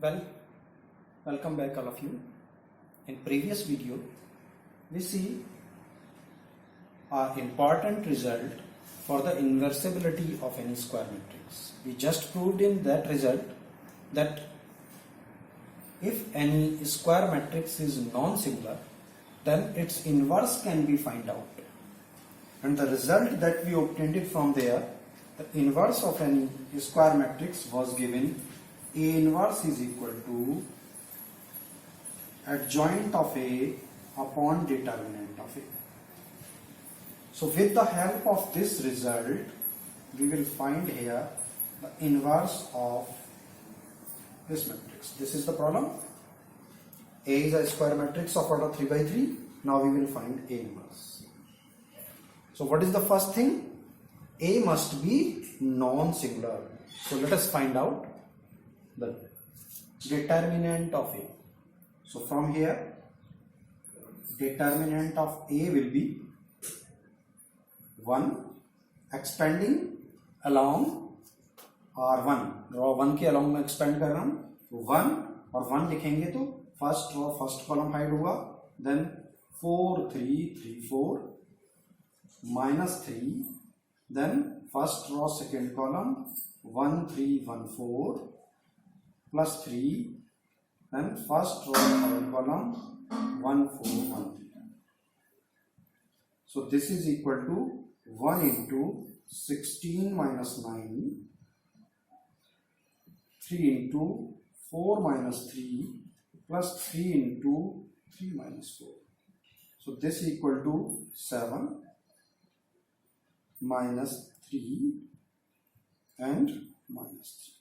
Well, welcome back all of you. In previous video, we see an important result for the inversibility of any square matrix. We just proved in that result that if any square matrix is non-singular, then its inverse can be found out. And the result that we obtained from there, the inverse of any square matrix was given A inverse is equal to adjoint of A upon determinant of A. So with the help of this result, we will find here the inverse of this matrix. This is the problem. A is a square matrix of order 3 by 3. Now we will find A inverse. So what is the first thing? A must be non-singular. So let us find out the determinant of A. So from here, determinant of A will be 1 expanding along R1. रो 1 के along में expand कर रहा हूँ, तो 1 और 1 लिखेंगे तो first row first column hide हुआ, then 4 3 3 4 -3, then first row second column 1 3 1 4 +3, then first row third column 1 4 1 3. So this is equal to 1 into 16 minus 9, 3 into 4 minus 3 plus 3 into 3 minus 4. So this is equal to 7 minus 3 and minus 3.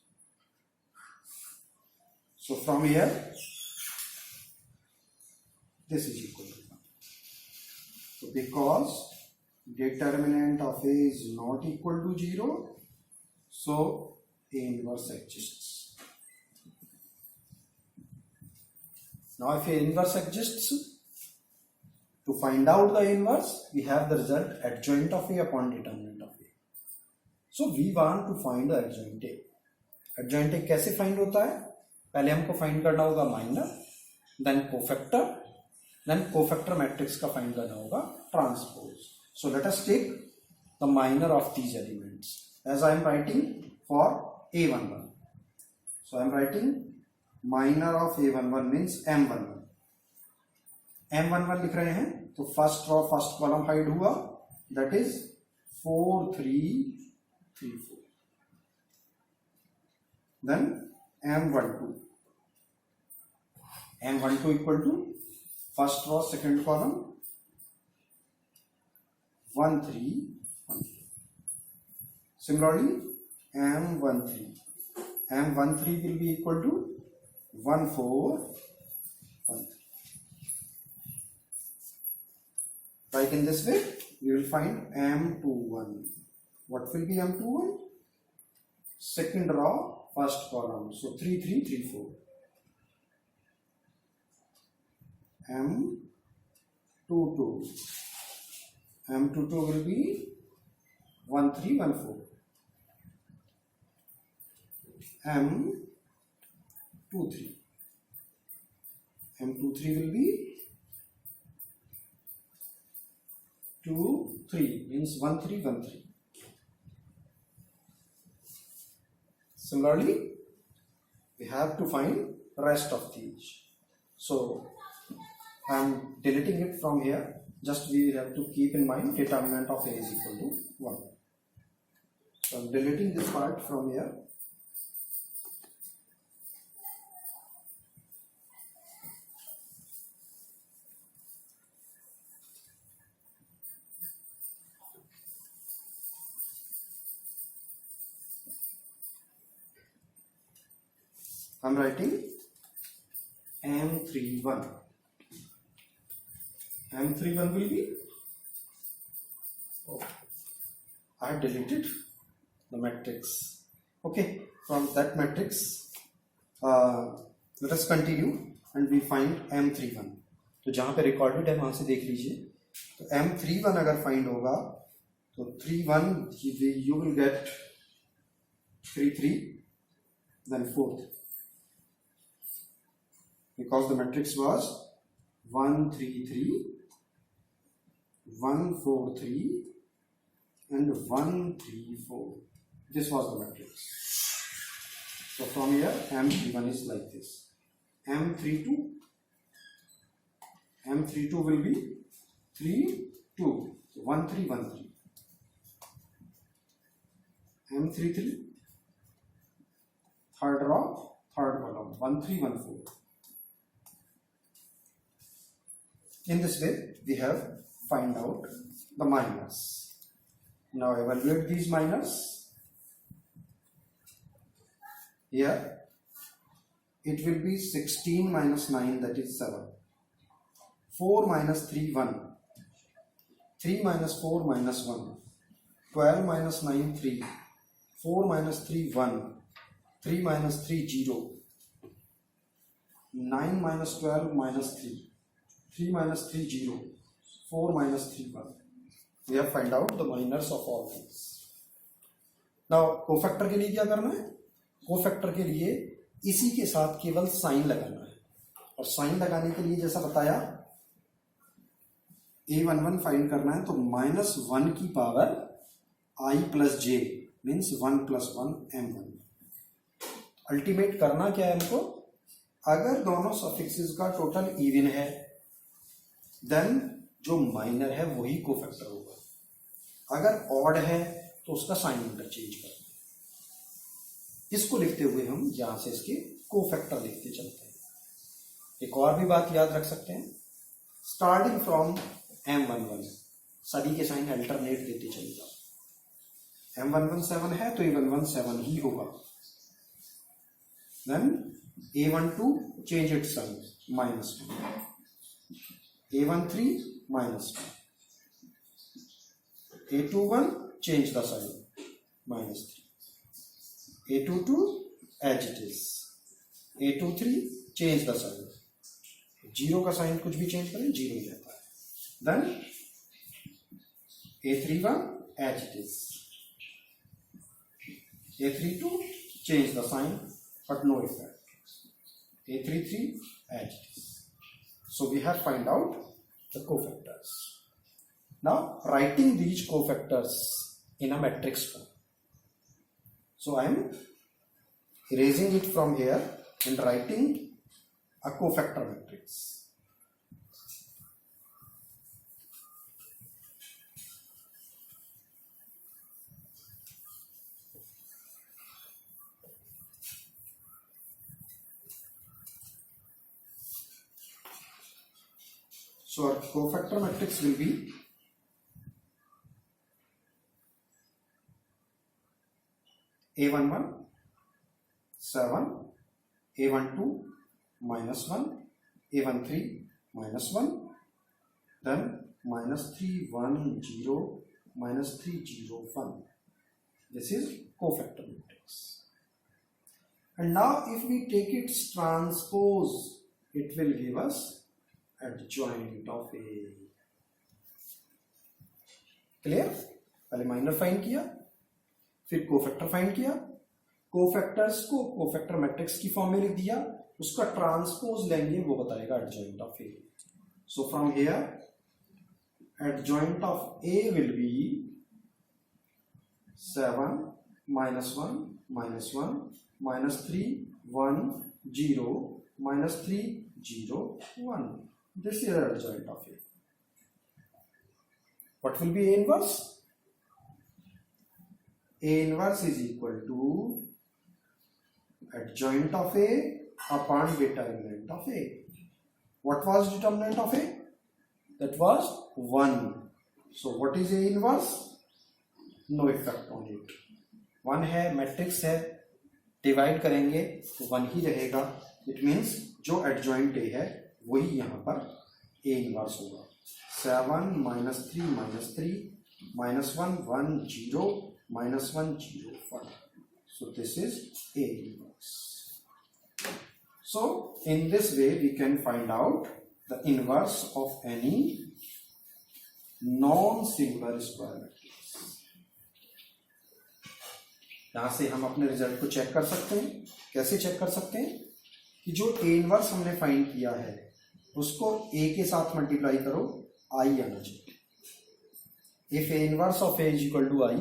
So from here, this is equal to 1. So because determinant of A is not equal to 0, so A inverse exists. Now if A inverse exists, to find out the inverse, we have the result adjoint of A upon determinant of A. So we want to find the adjoint A. Adjoint A कैसे find होता है? पहले हमको find करना होगा minor, then cofactor, then cofactor matrix का find करना होगा transpose. So let us take the minor of these elements as I am writing for A11. So I am writing minor of A11 means M11. M11 लिख रहे हैं तो first row first column hide हुआ, that is 4 3 3 4. Then M12. M12 equal to first row second column 1 3 1 3. Similarly M13. M13 will be equal to 1 4 1 3. Right, in this way we will find M21. What will be M21? Second row first column, so 3 3 3 4. M22. M22 will be 1 3 1 4. M23. M23 will be 2 3, means 1 3 1 3. Similarly, we have to find rest of these. So I am deleting it from here. Just we have to keep in mind determinant of A is equal to 1. So I am deleting this part from here. I am writing M31. M31 will be, I have deleted the matrix. Okay, from that matrix, let us continue and we find M31. तो जहाँ पे recorded है वहाँ से देख लीजिए. तो M31 अगर फाइंड होगा तो 31 you will get 3 3, then 4. because the matrix was 1 3 3 1 4 3 and 1 3 4. This was the matrix. So from here M31 is like this. M32 will be 3 2. So 1 3 1 3. M33 third row third column 1 3 1 4. In this way we have find out the minors. Now evaluate these minors. Here it will be 16 minus 9, that is 7. 4 minus 3 1. 3 minus 4 minus 1. 12 minus 9 3. 4 minus 3 1. 3 minus 3 0. 9 minus 12 minus 3. 3 minus 3 0. 4 minus 3 1. We have find out the minors of all these. Now cofactor के लिए क्या करना है? Cofactor के लिए इसी के साथ केवल साइन लगाना है, और साइन लगाने के लिए जैसा बताया A11 फाइंड करना है तो -1 की power I plus J means 1 + 1 M1. Ultimate करना क्या है हमको? अगर दोनों सफिक्सेस का टोटल इवन है देन जो माइनर है वही कोफैक्टर होगा. अगर ऑड है तो उसका साइन इंटरचेंज करना. इसको लिखते हुए हम यहां से इसके कोफैक्टर लिखते चलते हैं. एक और भी बात याद रख सकते हैं, स्टार्टिंग फ्रॉम M11 सभी के साइन अल्टरनेट देते चले जाओ. M11 7 है तो A11 7 ही होगा. Then A12 change its sign -2. A13 -2. A21 change the sign -3. A22 as it is. A23 change the sign. 0 का साइन कुछ भी चेंज करें 0 ही रहता है. Then A31 as it is. A32 change the sign but no effect. A33 as it is. So we have find out the cofactors. Now writing these cofactors in a matrix form. So I am erasing it from here and writing a cofactor matrix. So our cofactor matrix will be A11 7, A12 -1, A13 -1, then -3 1 0 -3 0 1. This is cofactor matrix. And now if we take its transpose, it will give us adjoint of A. Clear? पहले minor find किया, फिर cofactor find किया, cofactors को cofactor matrix की form में लिख दिया, उसका ट्रांसपोज लेंगे वो बताएगा adjoint of A. So from here adjoint of A will be 7 -1 -1 -3 1 0 -3 0 1. This is adjoint of A. What will be A inverse? A inverse is equal to adjoint of A upon determinant of A. What was determinant of A? That was 1. So what is A inverse? No effect on it. 1 है, matrix है, divide करेंगे तो 1 ही रहेगा. It means जो adjoint A है वही यहाँ पर A इनवर्स होगा. 7 -3 -3 -1 1 0 -1 0 1. So this is A inverse. So in this way we can find out the inverse of any non-singular square matrix. यहाँ से हम अपने रिजल्ट को चेक कर सकते हैं. कैसे चेक कर सकते हैं? कि जो ए इनवर्स हमने फाइंड किया है उसको ए के साथ मल्टीप्लाई करो, आई आना चाहिए। If A inverse of A is equal to I,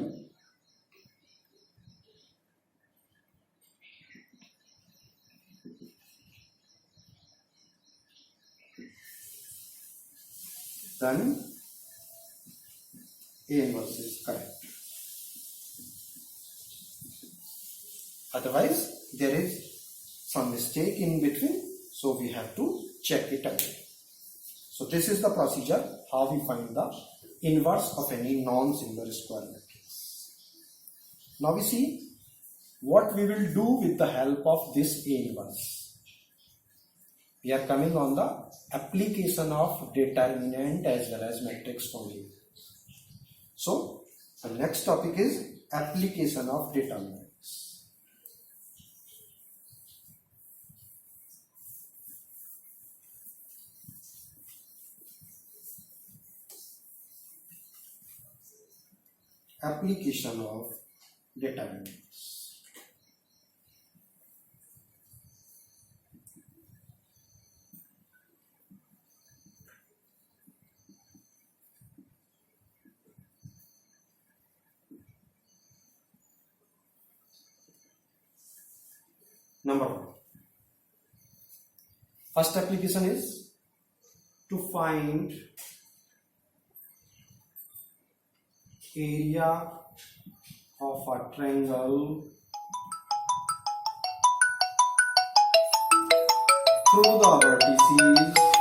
then A inverse is correct. Otherwise, there is some mistake in between, so we have to check it again. So this is the procedure how we find the inverse of any non-singular square matrix. Now we see what we will do with the help of this A inverse. We are coming on the application of determinant as well as matrix formula. So the next topic is application of determinants. Application of determinants. Number 1. First application is to find area of a triangle through the vertices